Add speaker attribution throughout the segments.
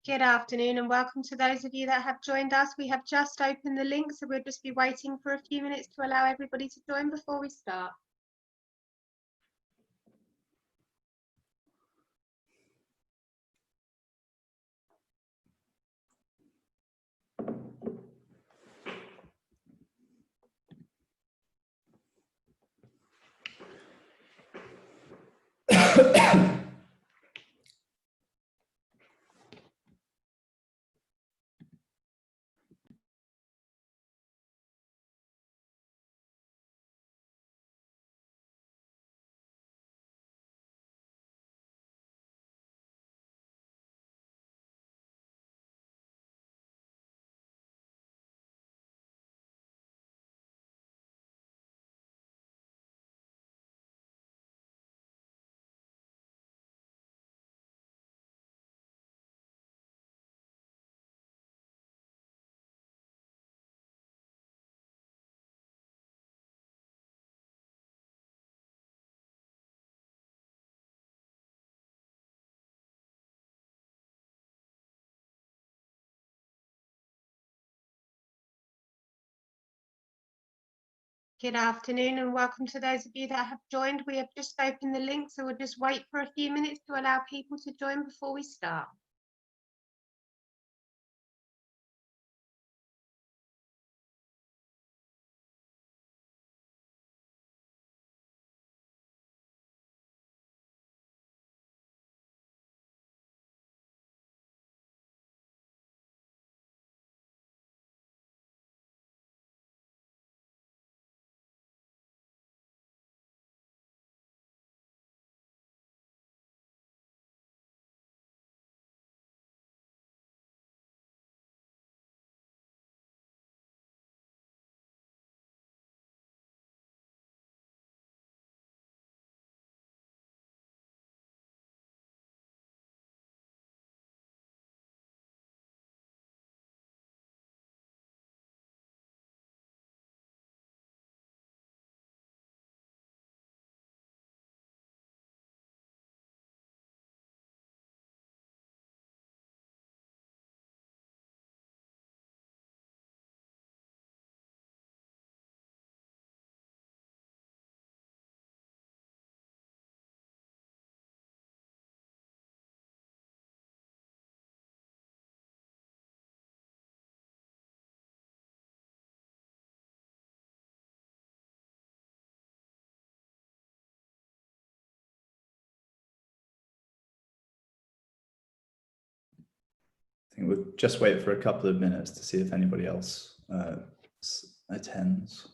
Speaker 1: Good afternoon and welcome to those of you that have joined us. We have just opened the link, so we'll just be waiting for a few minutes to allow everybody to join before we start. Good afternoon and welcome to those of you that have joined. We have just opened the link, so we'll just wait for a few minutes to allow people to join before we start.
Speaker 2: I think we'll just wait for a couple of minutes to see if anybody else attends.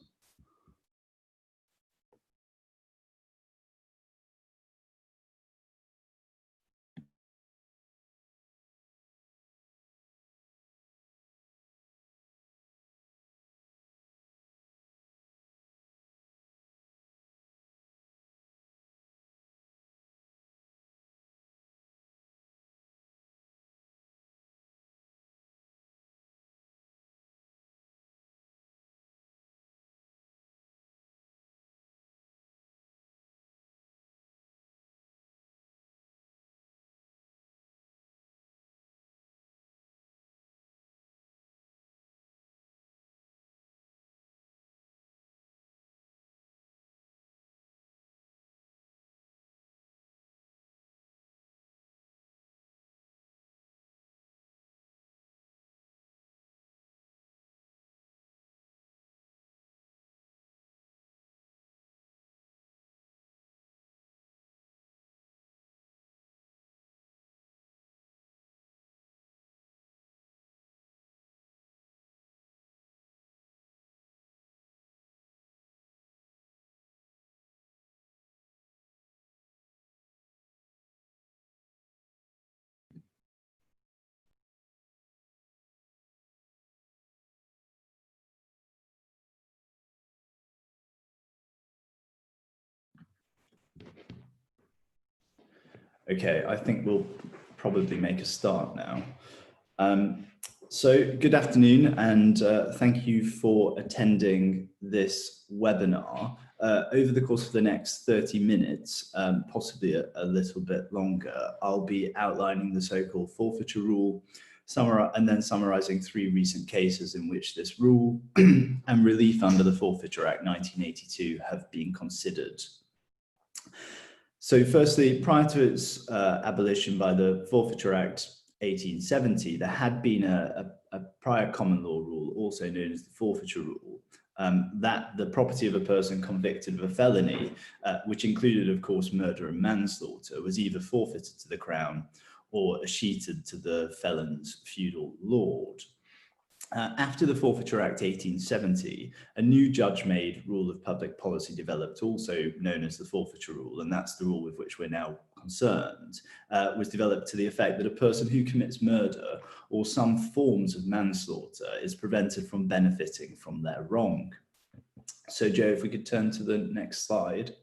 Speaker 2: Okay, I think we'll probably make a start now. So good afternoon, and thank you for attending this webinar. Over the course of the next 30 minutes, possibly a little bit longer, I'll be outlining the so-called Forfeiture Rule, and then summarising 3 recent cases in which this rule and relief under the Forfeiture Act 1982 have been considered. So firstly, prior to its abolition by the Forfeiture Act 1870, there had been a prior common law rule, also known as the Forfeiture Rule, that the property of a person convicted of a felony, which included, of course, murder and manslaughter, was either forfeited to the Crown or escheated to the felon's feudal lord. After the Forfeiture Act 1870, a new judge-made rule of public policy developed, also known as the Forfeiture Rule, and that's the rule with which we're now concerned, was developed to the effect that a person who commits murder or some forms of manslaughter is prevented from benefiting from their wrong. So, Joe, if we could turn to the next slide.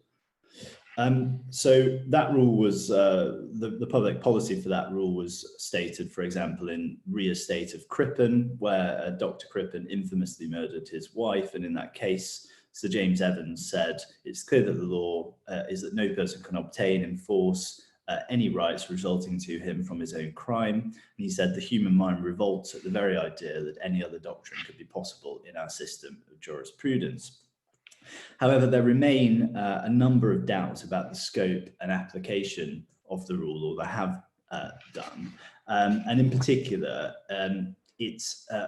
Speaker 2: So that rule was, the public policy for that rule was stated, for example, in Re Estate of Crippen, where Dr. Crippen infamously murdered his wife. And in that case, Sir James Evans said, it's clear that the law is that no person can obtain, enforce any rights resulting to him from his own crime. And he said the human mind revolts at the very idea that any other doctrine could be possible in our system of jurisprudence. However, there remain a number of doubts about the scope and application of the rule, or there have done. And in particular,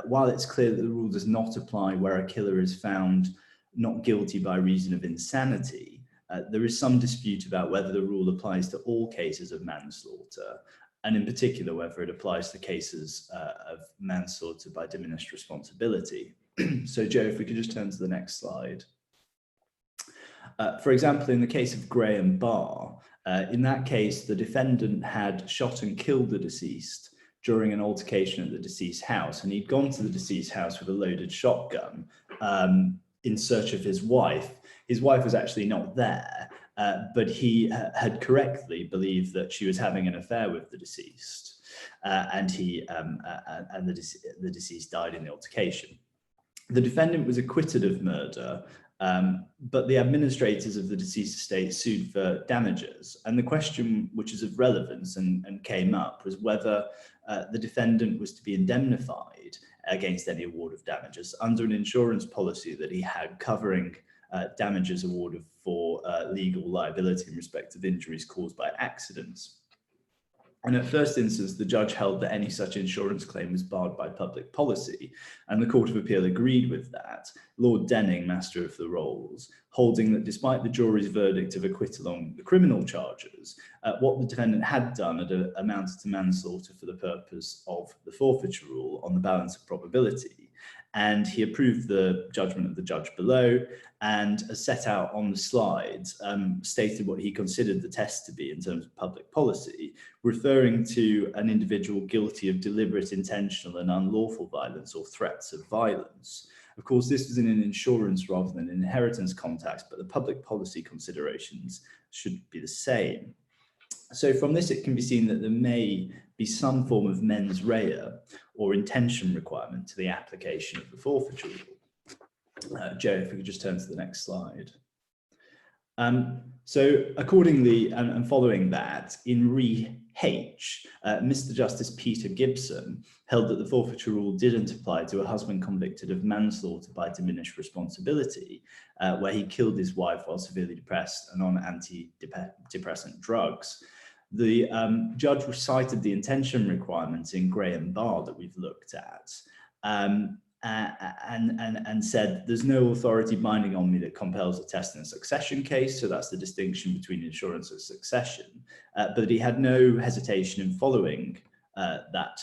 Speaker 2: while it's clear that the rule does not apply where a killer is found not guilty by reason of insanity, there is some dispute about whether the rule applies to all cases of manslaughter, and in particular, whether it applies to cases of manslaughter by diminished responsibility. So, Joe, if we could just turn to the next slide. For example, in the case of Graham Barr, in that case, the defendant had shot and killed the deceased during an altercation at the deceased's house, and he'd gone to the deceased's house with a loaded shotgun in search of his wife. His wife was actually not there, but he had correctly believed that she was having an affair with the deceased, and the deceased died in the altercation. The defendant was acquitted of murder, but the administrators of the deceased estate sued for damages. And the question, which is of relevance and came up, was whether the defendant was to be indemnified against any award of damages under an insurance policy that he had covering damages awarded for legal liability in respect of injuries caused by accidents. And at first instance, the judge held that any such insurance claim was barred by public policy, and the Court of Appeal agreed with that. Lord Denning, Master of the Rolls, holding that despite the jury's verdict of acquittal on the criminal charges, what the defendant had done had amounted to manslaughter for the purpose of the Forfeiture Rule on the balance of probability. And he approved the judgment of the judge below, and as set out on the slides, stated what he considered the test to be in terms of public policy, referring to an individual guilty of deliberate, intentional and unlawful violence or threats of violence. Of course, this was in an insurance rather than an inheritance context, but the public policy considerations should be the same. So from this, it can be seen that there may be some form of mens rea or intention requirement to the application of the Forfeiture Rule. Joe, if we could just turn to the next slide. So accordingly, and following that, in Re H, Mr. Justice Peter Gibson held that the Forfeiture Rule didn't apply to a husband convicted of manslaughter by diminished responsibility, where he killed his wife while severely depressed and on antidepressant drugs. The judge recited the intention requirements in Graham Barr that we've looked at, and said there's no authority binding on me that compels a test in a succession case, so that's the distinction between insurance and succession, but he had no hesitation in following that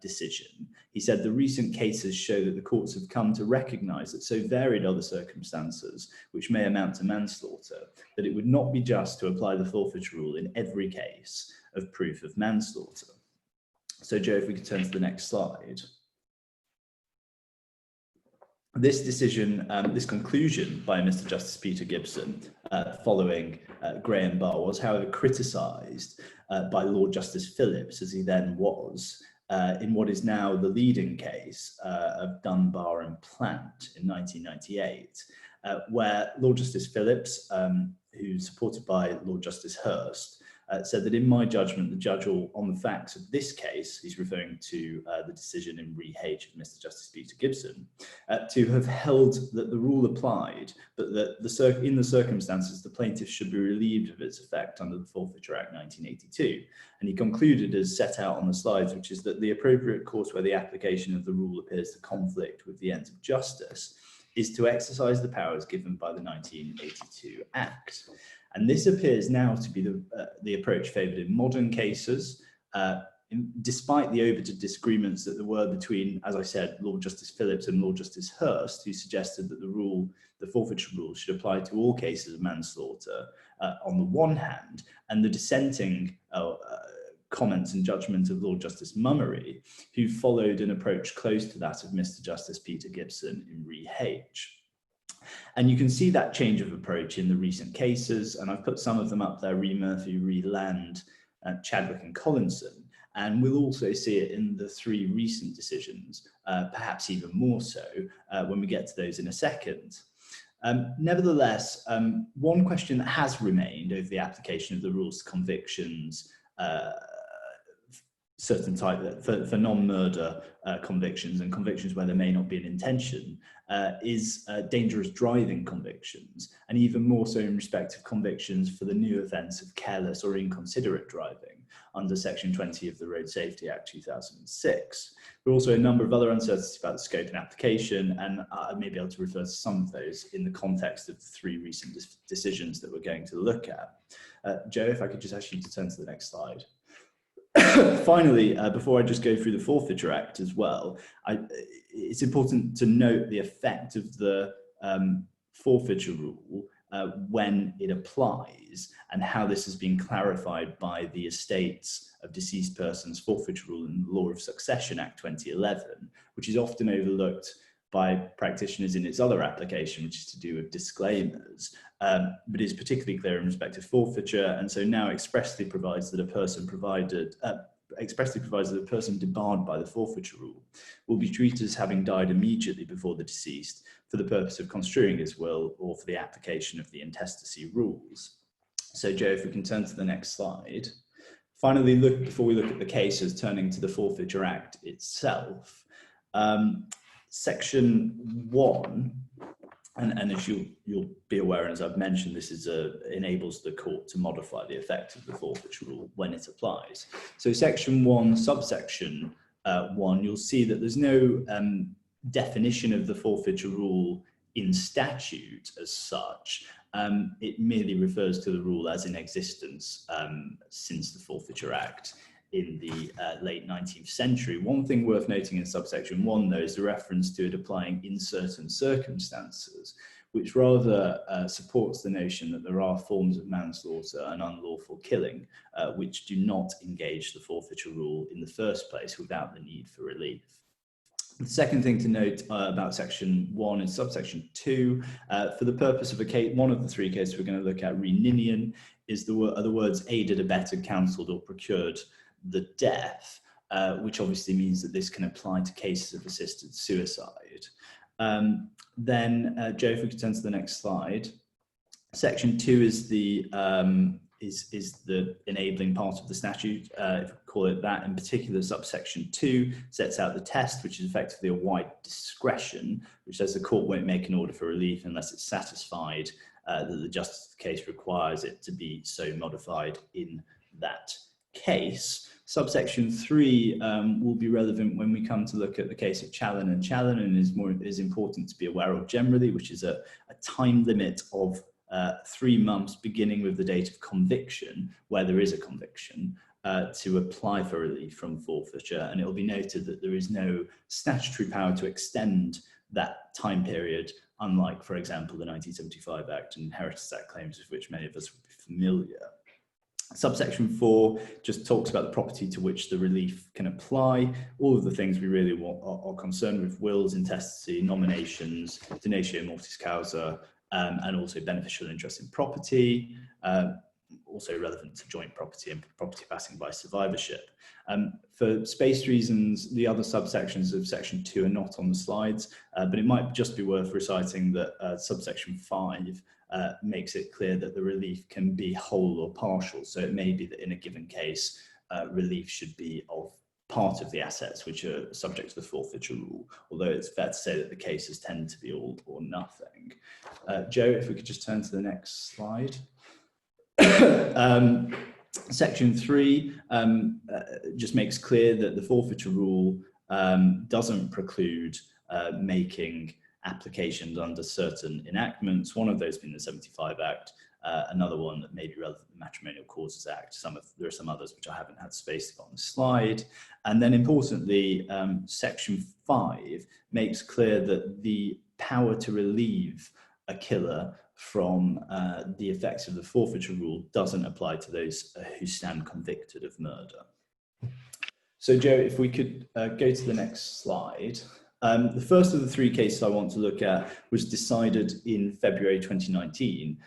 Speaker 2: decision. He said the recent cases show that the courts have come to recognise that so varied are the circumstances which may amount to manslaughter that it would not be just to apply the Forfeiture Rule in every case of proof of manslaughter. So Joe, if we could turn to the next slide. This decision, this conclusion by Mr. Justice Peter Gibson following Graham Barr was, however, criticised by Lord Justice Phillips, as he then was, in what is now the leading case of Dunbar and Plant in 1998, where Lord Justice Phillips, who's supported by Lord Justice Hurst, said that in my judgment, the judge, on the facts of this case, he's referring to the decision in Re H of Mr. Justice Peter Gibson, to have held that the rule applied, but that in the circumstances, the plaintiff should be relieved of its effect under the Forfeiture Act 1982. And he concluded, as set out on the slides, which is that the appropriate course where the application of the rule appears to conflict with the ends of justice is to exercise the powers given by the 1982 Act. And this appears now to be the approach favoured in modern cases, despite the overt disagreements that there were between, as I said, Lord Justice Phillips and Lord Justice Hurst, who suggested that the forfeiture rule should apply to all cases of manslaughter on the one hand, and the dissenting comments and judgment of Lord Justice Mummery, who followed an approach close to that of Mr. Justice Peter Gibson in Re H. And you can see that change of approach in the recent cases, and I've put some of them up there: Re Murphy, Re Land, Chadwick and Collinson. And we'll also see it in the three recent decisions, perhaps even more so when we get to those in a second. Nevertheless, one question that has remained over the application of the rules to convictions, certain type for non-murder convictions and convictions where there may not be an intention, is dangerous driving convictions, and even more so in respect of convictions for the new offence of careless or inconsiderate driving under Section 20 of the Road Safety Act 2006. There are also a number of other uncertainties about the scope and application, and I may be able to refer to some of those in the context of the three recent decisions that we're going to look at. Joe, if I could just ask you to turn to the next slide. Finally, before I just go through the Forfeiture Act as well, it's important to note the effect of the Forfeiture Rule when it applies, and how this has been clarified by the Estates of Deceased Persons Forfeiture Rule and the Law of Succession Act 2011, which is often overlooked by practitioners in its other application, which is to do with disclaimers, but is particularly clear in respect of forfeiture, and so now expressly provides that a person debarred by the forfeiture rule will be treated as having died immediately before the deceased for the purpose of construing his will or for the application of the intestacy rules. So, Joe, if we can turn to the next slide. Finally, before we look at the cases, turning to the Forfeiture Act itself. Section 1, and as you'll be aware, and as I've mentioned, this enables the court to modify the effect of the forfeiture rule when it applies. So Section 1, subsection 1, you'll see that there's no definition of the forfeiture rule in statute as such. It merely refers to the rule as in existence since the Forfeiture Act in the late 19th century. One thing worth noting in subsection 1, though, is the reference to it applying in certain circumstances, which rather supports the notion that there are forms of manslaughter and unlawful killing which do not engage the forfeiture rule in the first place without the need for relief. The second thing to note about section 1 is subsection 2. For the purpose of one of the three cases we're going to look at, re Ninian, are the words aided, abetted, counselled or procured the death, which obviously means that this can apply to cases of assisted suicide. Then, Joe, if we could turn to the next slide. Section 2 is the enabling part of the statute, if we call it that. In particular, subsection 2 sets out the test, which is effectively a wide discretion, which says the court won't make an order for relief unless it's satisfied that the justice of the case requires it to be so modified in that case. Subsection 3 will be relevant when we come to look at the case of Challen and Challen, and is important to be aware of generally, which is a time limit of 3 months beginning with the date of conviction, where there is a conviction, to apply for relief from forfeiture. And it will be noted that there is no statutory power to extend that time period, unlike, for example, the 1975 Act and Inheritance Act claims, with which many of us would be familiar. Subsection 4 just talks about the property to which the relief can apply. All of the things we really are concerned with: wills, intestacy, nominations, donatio mortis causa, and also beneficial interest in property. also relevant to joint property and property passing by survivorship. For space reasons, the other subsections of Section 2 are not on the slides, but it might just be worth reciting that Subsection 5 makes it clear that the relief can be whole or partial. So it may be that in a given case, relief should be of part of the assets which are subject to the forfeiture rule, although it's fair to say that the cases tend to be all or nothing. Joe, if we could just turn to the next slide. Section 3 just makes clear that the forfeiture rule doesn't preclude making applications under certain enactments, one of those being the 75 Act, another one that may be relevant to the Matrimonial Causes Act. There are some others which I haven't had space to put on the slide. And then importantly, Section 5 makes clear that the power to relieve a killer from the effects of the forfeiture rule doesn't apply to those who stand convicted of murder. So Joe, if we could go to the next slide. The first of the three cases I want to look at was decided in February 2019.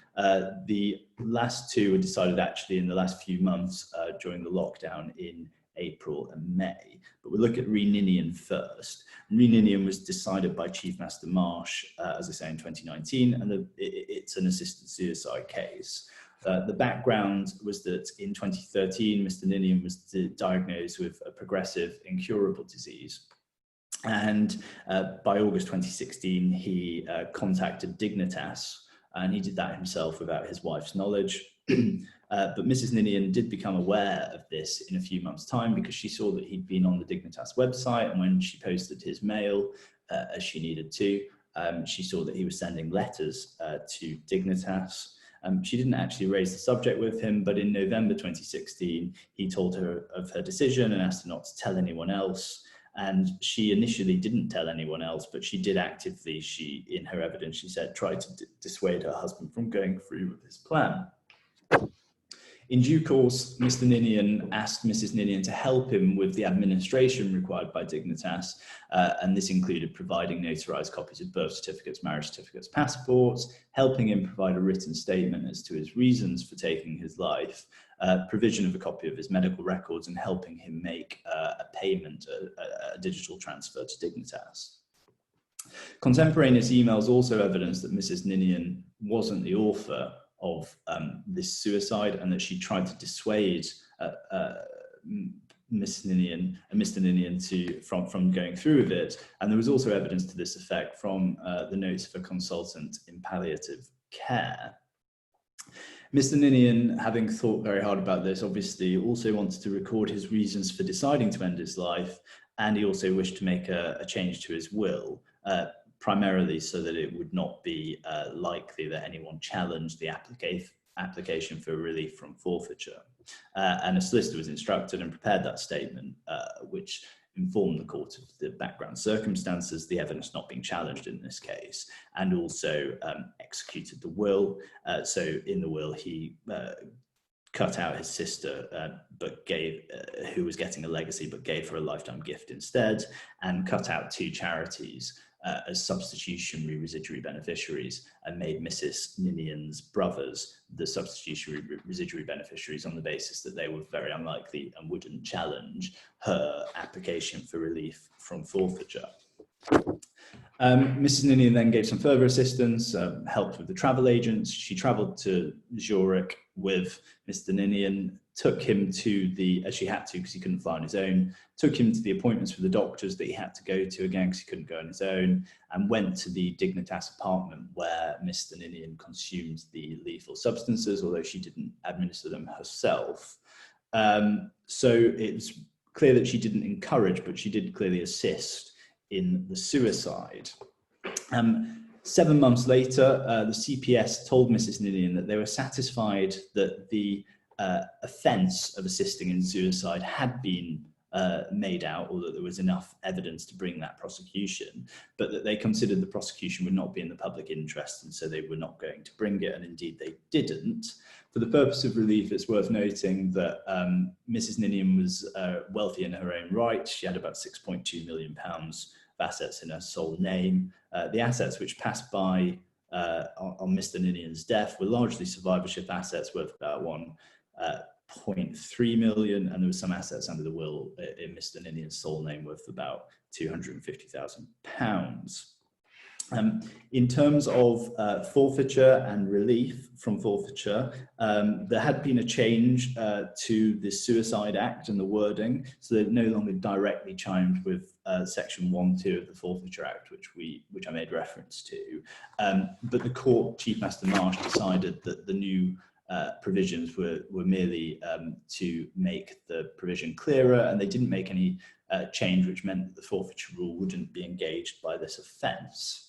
Speaker 2: The last two were decided actually in the last few months during the lockdown in April and May. But we'll look at Re Ninian first. Re Ninian was decided by Chief Master Marsh, as I say, in 2019, and it's an assisted suicide case. The background was that in 2013, Mr. Ninian was diagnosed with a progressive, incurable disease. And by August 2016, he contacted Dignitas, and he did that himself without his wife's knowledge. But Mrs. Ninian did become aware of this in a few months' time because she saw that he'd been on the Dignitas website, and when she posted his mail, as she needed to, she saw that he was sending letters to Dignitas. She didn't actually raise the subject with him, but in November 2016, he told her of her decision and asked her not to tell anyone else. And she initially didn't tell anyone else, but she did actively, in her evidence, she said, try to dissuade her husband from going through with his plan. In due course, Mr. Ninian asked Mrs. Ninian to help him with the administration required by Dignitas, and this included providing notarized copies of birth certificates, marriage certificates, passports, helping him provide a written statement as to his reasons for taking his life, provision of a copy of his medical records, and helping him make a payment, a digital transfer to Dignitas. Contemporaneous emails also evidence that Mrs. Ninian wasn't the author of this suicide, and that she tried to dissuade Mrs. Ninian and Mr. Ninian from going through with it. And there was also evidence to this effect from the notes of a consultant in palliative care. Mr. Ninian, having thought very hard about this, obviously also wanted to record his reasons for deciding to end his life, and he also wished to make a change to his will, primarily so that it would not be likely that anyone challenged the application for relief from forfeiture. And a solicitor was instructed and prepared that statement, which informed the court of the background circumstances, the evidence not being challenged in this case, and also executed the will. So in the will, he cut out his sister, who was getting a legacy, but gave her a lifetime gift instead, and cut out two charities as substitutionary residuary beneficiaries, and made Mrs. Ninian's brothers the substitutionary residuary beneficiaries on the basis that they were very unlikely and wouldn't challenge her application for relief from forfeiture. Mrs. Ninian then gave some further assistance, helped with the travel agents. She travelled to Zurich with Mr. Ninian, took him to as she had to because he couldn't fly on his own, took him to the appointments with the doctors that he had to go to again because he couldn't go on his own, and went to the Dignitas apartment where Mr. Ninian consumed the lethal substances, although she didn't administer them herself. So it's clear that she didn't encourage, but she did clearly assist in the suicide. 7 months later, the CPS told Mrs. Ninian that they were satisfied that the offence of assisting in suicide had been made out, or that there was enough evidence to bring that prosecution, but that they considered the prosecution would not be in the public interest, and so they were not going to bring it, and indeed they didn't. For the purpose of relief, it's worth noting that Mrs. Ninian was wealthy in her own right. She had about £6.2 million of assets in her sole name. The assets which passed by on Mr. Ninian's death were largely survivorship assets worth about 1.3 million, and there were some assets under the will in Mr. Ninian's sole name worth about £250,000. In terms of forfeiture and relief from forfeiture, there had been a change to the Suicide Act and the wording, so they're no longer directly chimed with Section 1(2) of the Forfeiture Act, which I made reference to. But the court, Chief Master Marsh, decided that the new provisions were merely to make the provision clearer, and they didn't make any change which meant that the Forfeiture Rule wouldn't be engaged by this offence.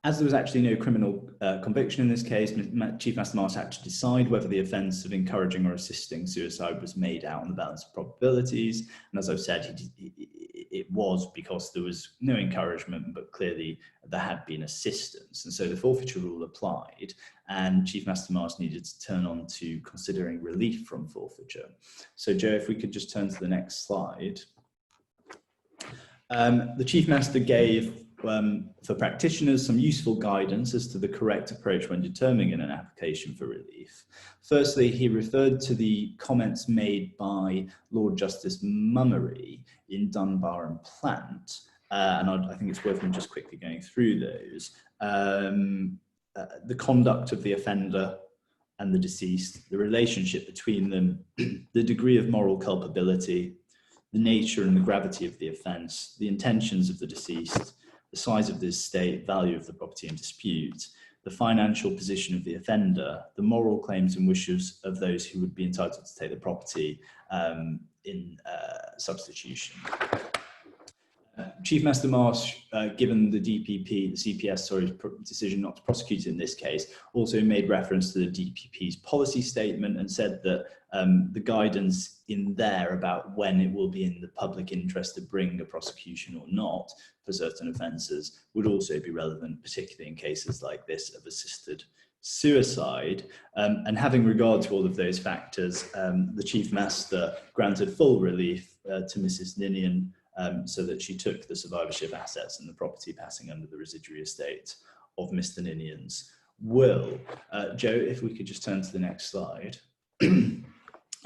Speaker 2: As there was actually no criminal conviction in this case, Chief Master Marsh had to decide whether the offence of encouraging or assisting suicide was made out on the balance of probabilities. And as I've said, it was because there was no encouragement, but clearly there had been assistance. And so the Forfeiture Rule applied, and Chief Master Marsh needed to turn on to considering relief from forfeiture. So Joe, if we could just turn to the next slide. The Chief Master gave for practitioners some useful guidance as to the correct approach when determining an application for relief. Firstly, he referred to the comments made by Lord Justice Mummery in Dunbar and Plant, and I think it's worth me just quickly going through those. The conduct of the offender and the deceased, the relationship between them, the degree of moral culpability, the nature and the gravity of the offence, the intentions of the deceased, the size of the estate, value of the property in dispute, the financial position of the offender, the moral claims and wishes of those who would be entitled to take the property in substitution. Chief Master Marsh, given the CPS decision not to prosecute in this case, also made reference to the DPP's policy statement and said that the guidance in there about when it will be in the public interest to bring a prosecution or not for certain offences would also be relevant, particularly in cases like this of assisted suicide. And having regard to all of those factors, the Chief Master granted full relief to Mrs. Ninian, so that she took the survivorship assets and the property passing under the residuary estate of Mr. Ninian's will. Joe, if we could just turn to the next slide.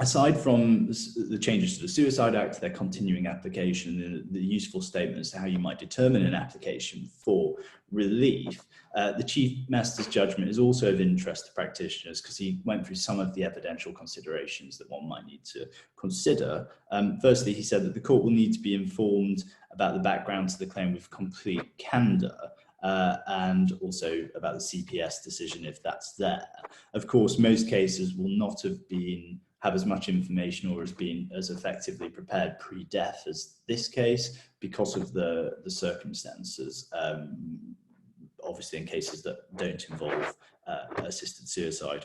Speaker 2: Aside from the changes to the Suicide Act, their continuing application, the useful statements to how you might determine an application for relief, the Chief Master's judgment is also of interest to practitioners because he went through some of the evidential considerations that one might need to consider. Firstly, he said that the court will need to be informed about the background to the claim with complete candour, and also about the CPS decision if that's there. Of course, most cases will not have as much information or has been as effectively prepared pre-death as this case because of the circumstances, obviously in cases that don't involve assisted suicide.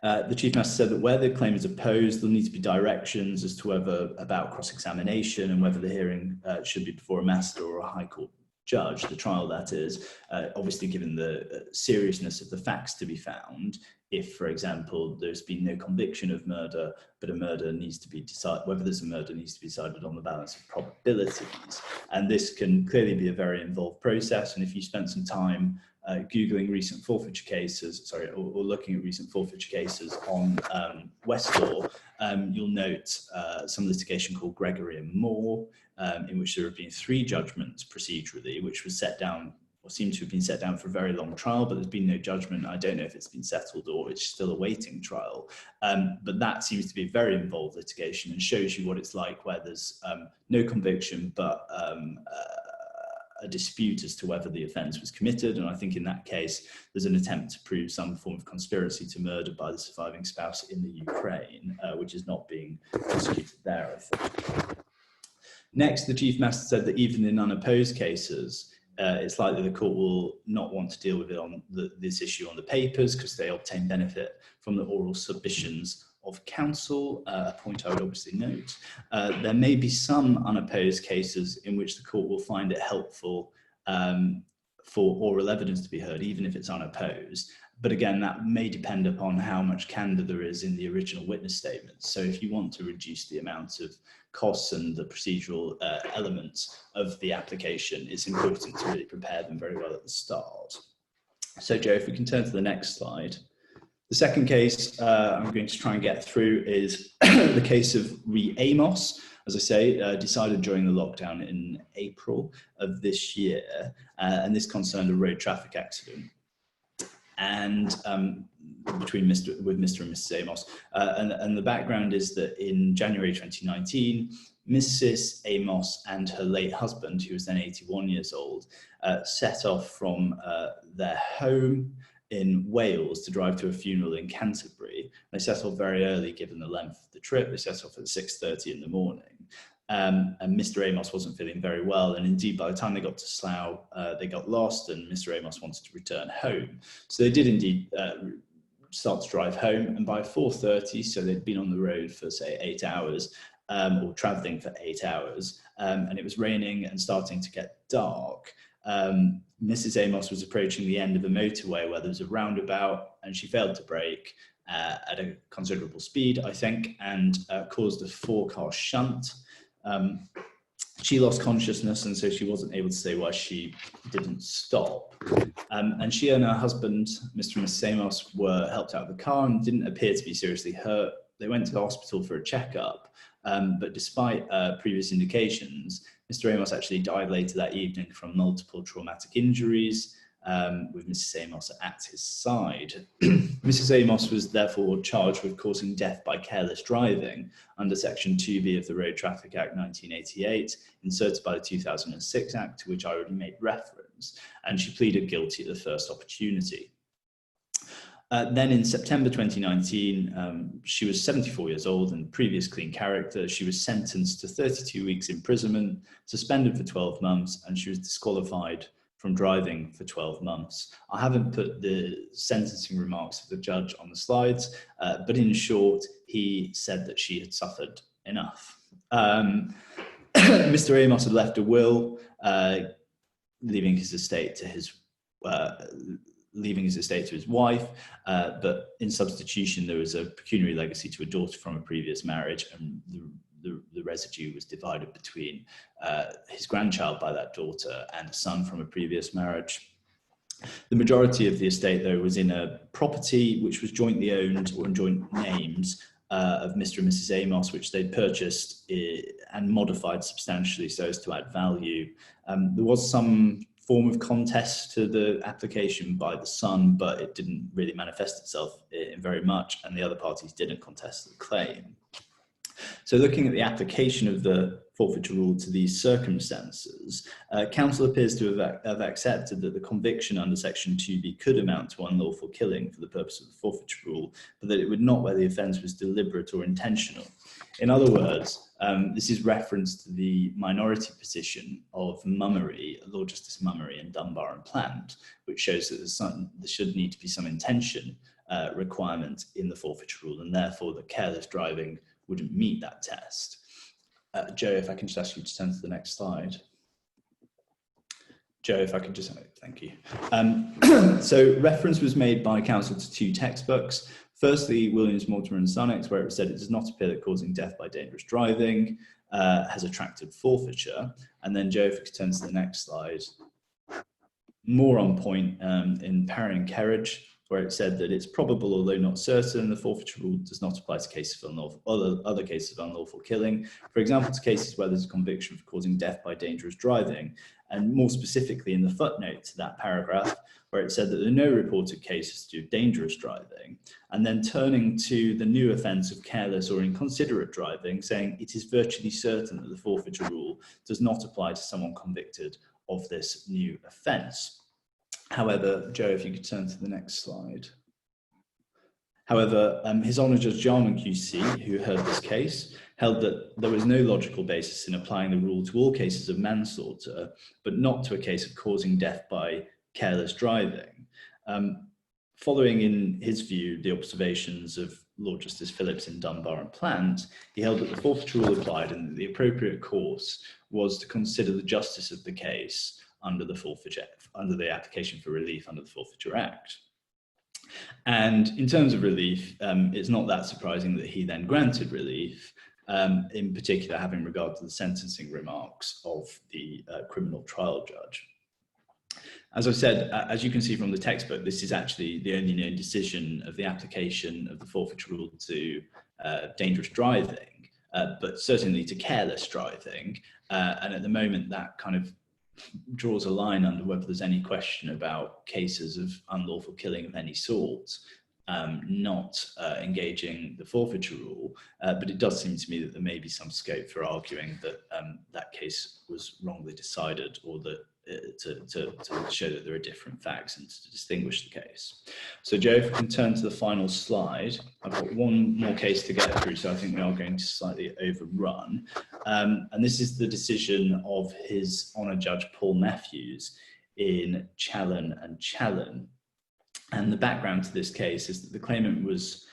Speaker 2: The Chief Master said that where the claim is opposed, there'll need to be directions as to whether about cross-examination and whether the hearing should be before a master or a High Court judge, the trial that is, obviously given the seriousness of the facts to be found. If, for example, there's been no conviction of murder, but a murder needs to be decided, whether there's a murder needs to be decided on the balance of probabilities. And this can clearly be a very involved process. And if you spent some time Googling recent forfeiture cases, or looking at recent forfeiture cases on Westlaw, you'll note some litigation called Gregory and Moore, in which there have been 3 judgments procedurally, which was set down, or seemed to have been set down for a very long trial, but there's been no judgment. I don't know if it's been settled or it's still awaiting trial. But that seems to be very involved litigation and shows you what it's like where there's no conviction, but a dispute as to whether the offence was committed. And I think in that case, there's an attempt to prove some form of conspiracy to murder by the surviving spouse in the Ukraine, which is not being prosecuted there, I think. Next, the Chief Master said that even in unopposed cases, it's likely the court will not want to deal with it on this issue on the papers because they obtain benefit from the oral submissions of counsel, a point I would obviously note. There may be some unopposed cases in which the court will find it helpful for oral evidence to be heard, even if it's unopposed. But again, that may depend upon how much candor there is in the original witness statements. So if you want to reduce the amount of costs and the procedural elements of the application, it's important to really prepare them very well at the start. So Joe, if we can turn to the next slide. The second case I'm going to try and get through is the case of Re Amos, as I say, decided during the lockdown in April of this year, and this concerned a road traffic accident. And with Mr. and Mrs. Amos. And the background is that in January 2019, Mrs. Amos and her late husband, who was then 81 years old, set off from their home in Wales to drive to a funeral in Canterbury. They set off very early, given the length of the trip. They set off at 6:30 in the morning. And Mr. Amos wasn't feeling very well, and indeed by the time they got to Slough, they got lost, and Mr. Amos wanted to return home. So they did indeed start to drive home, and by 4:30, so they'd been on the road for say 8 hours, or travelling for 8 hours, and it was raining and starting to get dark. Mrs. Amos was approaching the end of a motorway where there was a roundabout, and she failed to brake at a considerable speed, I think, and caused a 4-car shunt. She lost consciousness, and so she wasn't able to say why she didn't stop. And she and her husband, Mr. and Mrs. Amos, were helped out of the car and didn't appear to be seriously hurt. They went to the hospital for a checkup, but despite previous indications, Mr. Amos actually died later that evening from multiple traumatic injuries, with Mrs. Amos at his side. Mrs. Amos was therefore charged with causing death by careless driving under Section 2B of the Road Traffic Act 1988, inserted by the 2006 Act, to which I already made reference, and she pleaded guilty at the first opportunity. Then in September 2019, she was 74 years old and previous clean character. She was sentenced to 32 weeks imprisonment, suspended for 12 months, and she was disqualified from driving for 12 months. I haven't put the sentencing remarks of the judge on the slides, but in short, he said that she had suffered enough. Mr. Amos had left a will, leaving his estate to his wife, but in substitution there was a pecuniary legacy to a daughter from a previous marriage, and the residue was divided between his grandchild by that daughter and a son from a previous marriage. The majority of the estate, though, was in a property which was jointly owned or in joint names of Mr. and Mrs. Amos, which they purchased and modified substantially so as to add value. There was some form of contest to the application by the son, but it didn't really manifest itself in very much, and the other parties didn't contest the claim. So looking at the application of the forfeiture rule to these circumstances, counsel appears to have accepted that the conviction under Section 2B could amount to unlawful killing for the purpose of the forfeiture rule, but that it would not where the offence was deliberate or intentional. In other words, this is reference to the minority position of Mummery, Lord Justice Mummery in Dunbar and Plant, which shows that there should need to be some intention requirement in the forfeiture rule, and therefore the careless driving wouldn't meet that test. Joe, if I can just ask you to turn to the next slide. Joe, if I could just, thank you. So reference was made by counsel to 2 textbooks. Firstly, Williams, Mortimer and Sunix, where it said it does not appear that causing death by dangerous driving has attracted forfeiture. And then Joe, if you could turn to the next slide. More on point in Parry and Kerridge, where it said that it's probable, although not certain, the forfeiture rule does not apply to cases of other cases of unlawful killing. For example, to cases where there's a conviction for causing death by dangerous driving, and more specifically in the footnote to that paragraph, where it said that there are no reported cases to do dangerous driving, and then turning to the new offence of careless or inconsiderate driving, saying it is virtually certain that the forfeiture rule does not apply to someone convicted of this new offence. However, Joe, if you could turn to the next slide. However, His Honour Judge Jarman QC, who heard this case, held that there was no logical basis in applying the rule to all cases of manslaughter, but not to a case of causing death by careless driving. Following, in his view, the observations of Lord Justice Phillips in Dunbar and Plant, he held that the forfeiture rule applied and that the appropriate course was to consider the justice of the case under the Forfeiture under the application for relief under the Forfeiture Act. And in terms of relief, it's not that surprising that he then granted relief, in particular having regard to the sentencing remarks of the criminal trial judge. As I said, as you can see from the textbook, this is actually the only known decision of the application of the Forfeiture Rule to dangerous driving, but certainly to careless driving. And at the moment, that kind of draws a line under whether there's any question about cases of unlawful killing of any sort not engaging the Forfeiture Rule, but it does seem to me that there may be some scope for arguing that that case was wrongly decided, or that to show that there are different facts and to distinguish the case. So Joe, if we can turn to the final slide. I've got one more case to get through, so I think we are going to slightly overrun. And this is the decision of His Honour Judge Paul Matthews in Challen and Challen. And the background to this case is that the claimant was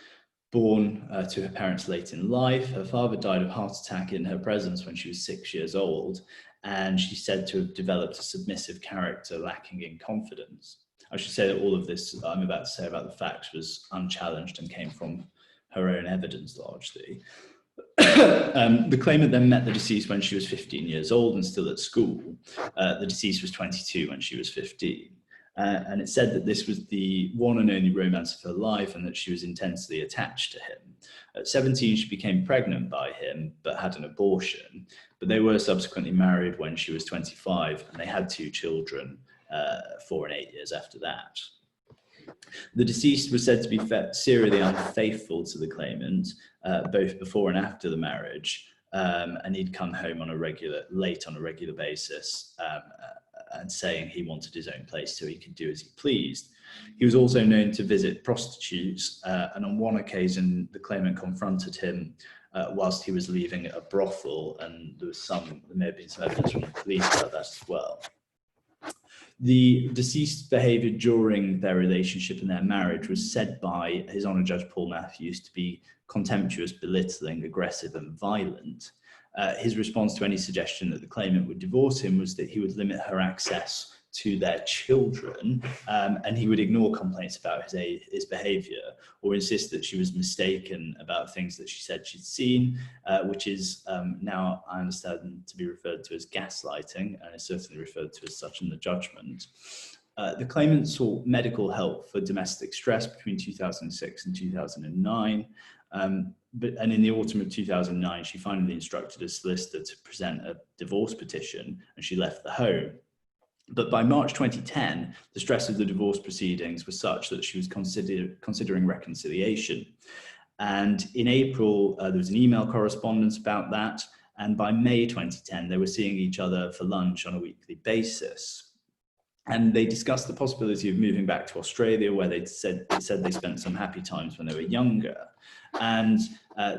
Speaker 2: born to her parents late in life. Her father died of heart attack in her presence when she was 6 years old, and she's said to have developed a submissive character lacking in confidence. I should say that all of this I'm about to say about the facts was unchallenged and came from her own evidence largely. The claimant then met the deceased when she was 15 years old and still at school. The deceased was 22 when she was 15. And it said that this was the one and only romance of her life and that she was intensely attached to him. At 17, she became pregnant by him, but had an abortion. But they were subsequently married when she was 25, and they had 2 children, 4 and 8 years after that. The deceased was said to be serially unfaithful to the claimant, both before and after the marriage, and he'd come home late on a regular basis, and saying he wanted his own place so he could do as he pleased. He was also known to visit prostitutes, and on one occasion the claimant confronted him whilst he was leaving a brothel, and there may have been some evidence from the police about that as well. The deceased's behaviour during their relationship and their marriage was said by His Honour Judge Paul Matthews to be contemptuous, belittling, aggressive and violent. His response to any suggestion that the claimant would divorce him was that he would limit her access to their children, and he would ignore complaints about his behaviour, or insist that she was mistaken about things that she said she'd seen, which is now, I understand, to be referred to as gaslighting, and is certainly referred to as such in the judgment. The claimant sought medical help for domestic stress between 2006 and 2009. And in the autumn of 2009, she finally instructed a solicitor to present a divorce petition, and she left the home. But by March 2010, the stress of the divorce proceedings was such that she was considering reconciliation. And in April, there was an email correspondence about that. And by May 2010, they were seeing each other for lunch on a weekly basis. And they discussed the possibility of moving back to Australia, where they said they spent some happy times when they were younger. And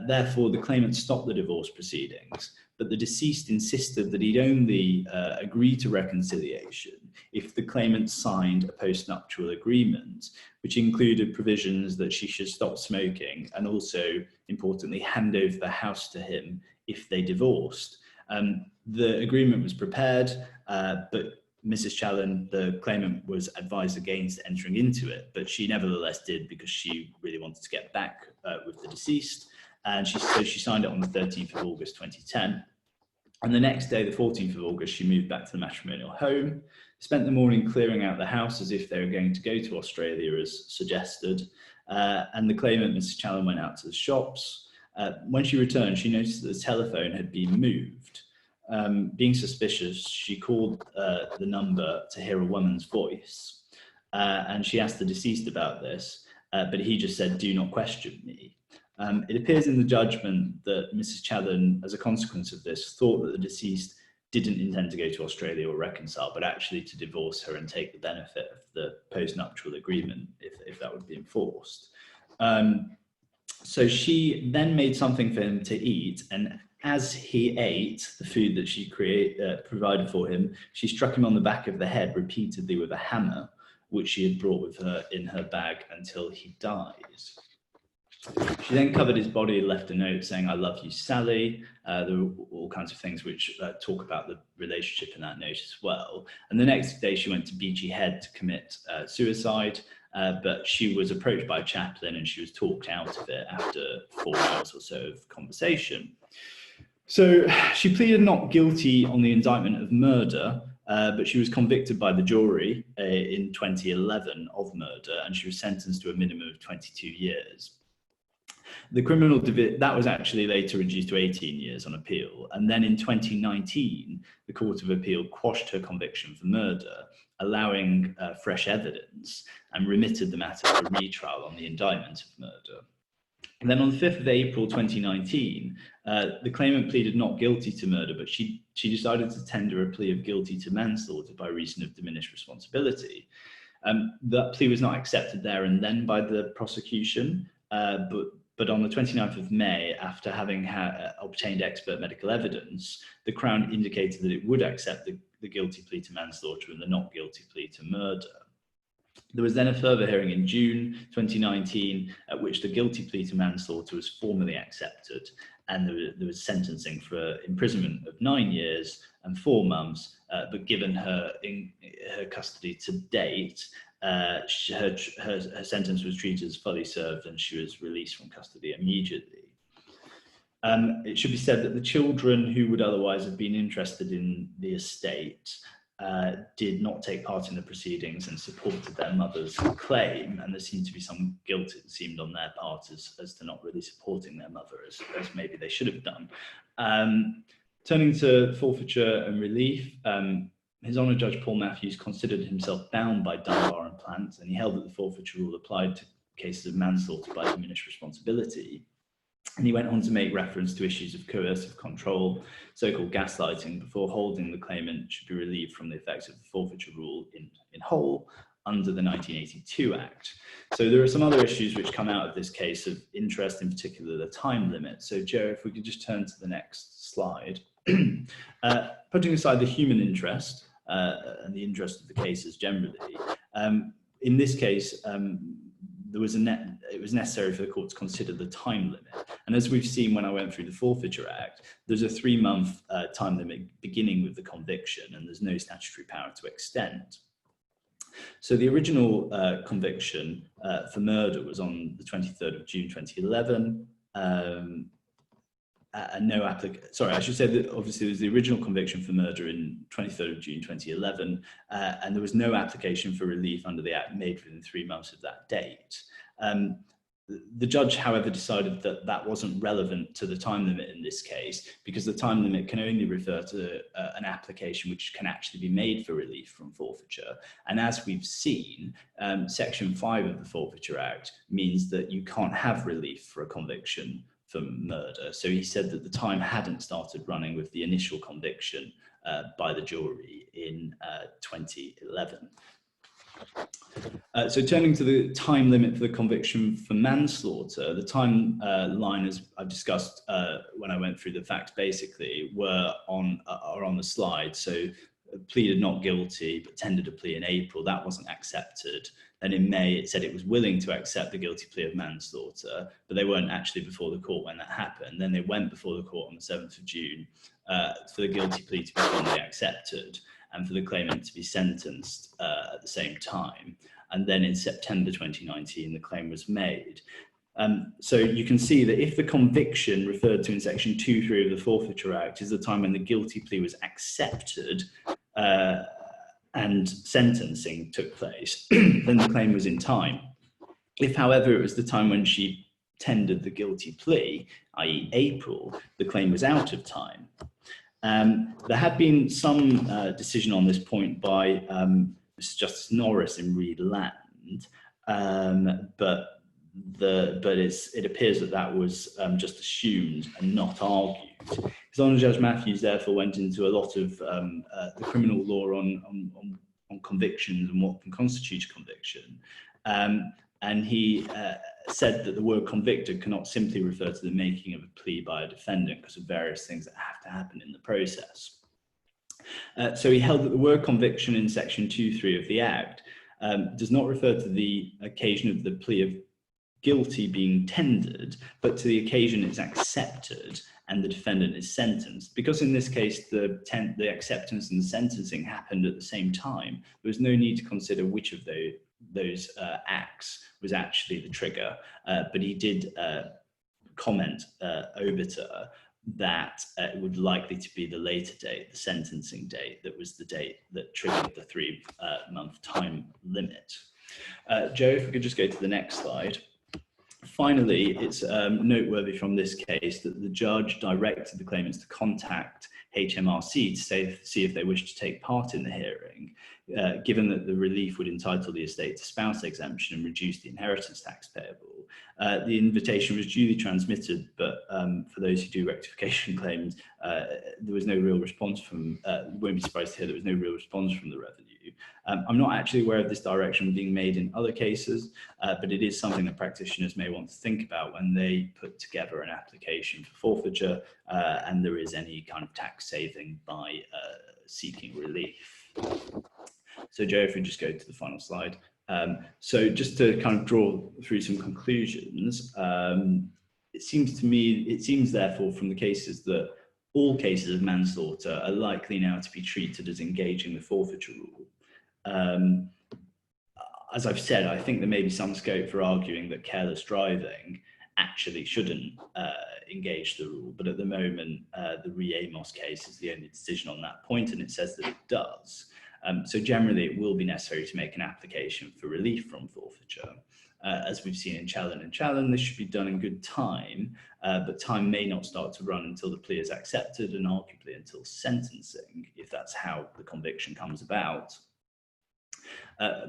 Speaker 2: therefore, the claimant stopped the divorce proceedings. But the deceased insisted that he'd only agree to reconciliation if the claimant signed a postnuptial agreement, which included provisions that she should stop smoking and also, importantly, hand over the house to him if they divorced. The agreement was prepared, but Mrs. Challen, the claimant, was advised against entering into it, but she nevertheless did because she really wanted to get back with the deceased. And so she signed it on the 13th of August 2010. And the next day, the 14th of August, she moved back to the matrimonial home, spent the morning clearing out the house as if they were going to go to Australia as suggested. And the claimant, Mrs. Challen, went out to the shops. When she returned, she noticed that the telephone had been moved. Being suspicious, she called the number to hear a woman's voice. And she asked the deceased about this, but he just said, "Do not question me." It appears in the judgment that Mrs. Challen, as a consequence of this, thought that the deceased didn't intend to go to Australia or reconcile, but actually to divorce her and take the benefit of the postnuptial agreement if that would be enforced. So she then made something for him to eat, and as he ate the food that she provided for him, she struck him on the back of the head repeatedly with a hammer, which she had brought with her in her bag until he died. She then covered his body and left a note saying, "I love you, Sally." There were all kinds of things which talk about the relationship in that note as well. And the next day she went to Beachy Head to commit suicide, but she was approached by a chaplain and she was talked out of it after 4 hours or so of conversation. So she pleaded not guilty on the indictment of murder, but she was convicted by the jury in 2011 of murder, and she was sentenced to a minimum of 22 years. The criminal that was actually later reduced to 18 years on appeal. And then in 2019, the Court of Appeal quashed her conviction for murder, allowing fresh evidence, and remitted the matter for retrial on the indictment of murder. And then on the 5th of April 2019, the claimant pleaded not guilty to murder, but she decided to tender a plea of guilty to manslaughter by reason of diminished responsibility. That plea was not accepted there and then by the prosecution, but on the 29th of May, after having obtained expert medical evidence, the Crown indicated that it would accept the guilty plea to manslaughter and the not guilty plea to murder. There was then a further hearing in June 2019, at which the guilty plea to manslaughter was formally accepted, and there was sentencing for imprisonment of 9 years and 4 months, but given her custody to date, her sentence was treated as fully served and she was released from custody immediately. It should be said that the children who would otherwise have been interested in the estate did not take part in the proceedings and supported their mother's claim, and there seemed to be some guilt, it seemed, on their part as to not really supporting their mother as maybe they should have done. Turning to forfeiture and relief, His Honour Judge Paul Matthews considered himself bound by Dunbar and Plant, and he held that the Forfeiture Rule applied to cases of manslaughter by diminished responsibility. And he went on to make reference to issues of coercive control, so-called gaslighting, before holding the claimant should be relieved from the effects of the Forfeiture Rule in whole under the 1982 Act. So there are some other issues which come out of this case of interest, in particular the time limit. So Joe, if we could just turn to the next slide. Putting aside the human interest and the interest of the cases generally, in this case, it was necessary for the court to consider the time limit. And as we've seen when I went through the Forfeiture Act, there's a 3-month time limit beginning with the conviction, and there's no statutory power to extend. So the original conviction for murder was on the 23rd of June 2011. Sorry, I should say that obviously there was the original conviction for murder in 23rd of June 2011, and there was no application for relief under the Act made within 3 months of that date. The judge, however, decided that that wasn't relevant to the time limit in this case, because the time limit can only refer to an application which can actually be made for relief from forfeiture. And as we've seen, Section 5 of the Forfeiture Act means that you can't have relief for a conviction for murder. So he said that the time hadn't started running with the initial conviction by the jury in 2011. So turning to the time limit for the conviction for manslaughter, the timeline, as I've discussed when I went through the facts, basically are on the slide. So pleaded not guilty, but tendered a plea in April. That wasn't accepted. Then in May, it said it was willing to accept the guilty plea of manslaughter, but they weren't actually before the court when that happened. Then they went before the court on the 7th of June for the guilty plea to be formally accepted and for the claimant to be sentenced at the same time. And then in September 2019, the claim was made. So you can see that if the conviction referred to in Section 2(3) of the Forfeiture Act is the time when the guilty plea was accepted and sentencing took place, then the claim was in time. If, however, it was the time when she tendered the guilty plea, i.e. April, the claim was out of time. There had been some decision on this point by Mr. Justice Norris in Reed Land, but it appears that was just assumed and not argued. His Honour Judge Matthews therefore went into a lot of the criminal law on convictions and what can constitute a conviction. And he said that the word convicted cannot simply refer to the making of a plea by a defendant because of various things that have to happen in the process. So he held that the word conviction in Section 2(3) of the Act does not refer to the occasion of the plea of guilty being tendered, but to the occasion it's accepted and the defendant is sentenced. Because in this case, the acceptance and the sentencing happened at the same time, there was no need to consider which of those acts was actually the trigger. But he did comment obiter that it would likely to be the later date, the sentencing date, that was the date that triggered the 3-month time limit. Joe, if we could just go to the next slide. Finally, it's noteworthy from this case that the judge directed the claimants to contact HMRC to see if they wish to take part in the hearing, given that the relief would entitle the estate to spouse exemption and reduce the inheritance tax payable. The invitation was duly transmitted, but for those who do rectification claims, there was no real response from, you won't be surprised to hear there was no real response from the revenue. I'm not actually aware of this direction being made in other cases, but it is something that practitioners may want to think about when they put together an application for forfeiture and there is any kind of tax saving by seeking relief. So Joe, if we just go to the final slide. So just to kind of draw through some conclusions, it seems therefore from the cases that all cases of manslaughter are likely now to be treated as engaging the forfeiture rule. As I've said, I think there may be some scope for arguing that careless driving actually shouldn't engage the rule, but at the moment, the Re-Amos case is the only decision on that point, and it says that it does. So generally, it will be necessary to make an application for relief from forfeiture. As we've seen in Challen and Challen, this should be done in good time, but time may not start to run until the plea is accepted and arguably until sentencing, if that's how the conviction comes about.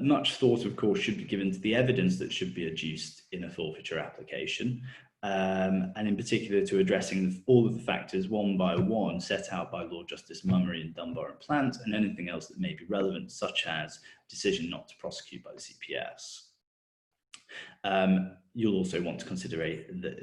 Speaker 2: Much thought, of course, should be given to the evidence that should be adduced in a forfeiture application, and in particular to addressing all of the factors one by one set out by Lord Justice Mummery and Dunbar and Plant, and anything else that may be relevant, such as decision not to prosecute by the CPS. You'll also want to consider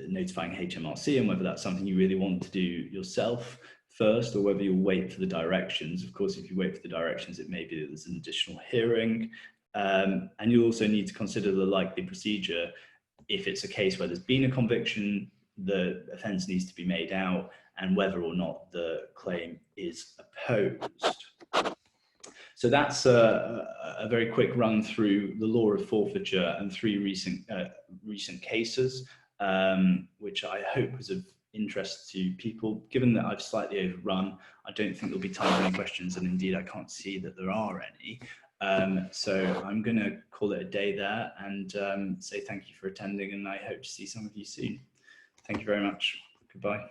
Speaker 2: notifying HMRC and whether that's something you really want to do yourself first, or whether you'll wait for the directions. Of course, if you wait for the directions, it may be that there's an additional hearing. And you also need to consider the likely procedure. If it's a case where there's been a conviction, the offence needs to be made out, and whether or not the claim is opposed. So that's a very quick run through the law of forfeiture and 3 recent cases, which I hope was of interest to people. Given that I've slightly overrun, I don't think there'll be time for any questions, and indeed I can't see that there are any. So I'm going to call it a day there and say thank you for attending, and I hope to see some of you soon. Thank you very much. Goodbye.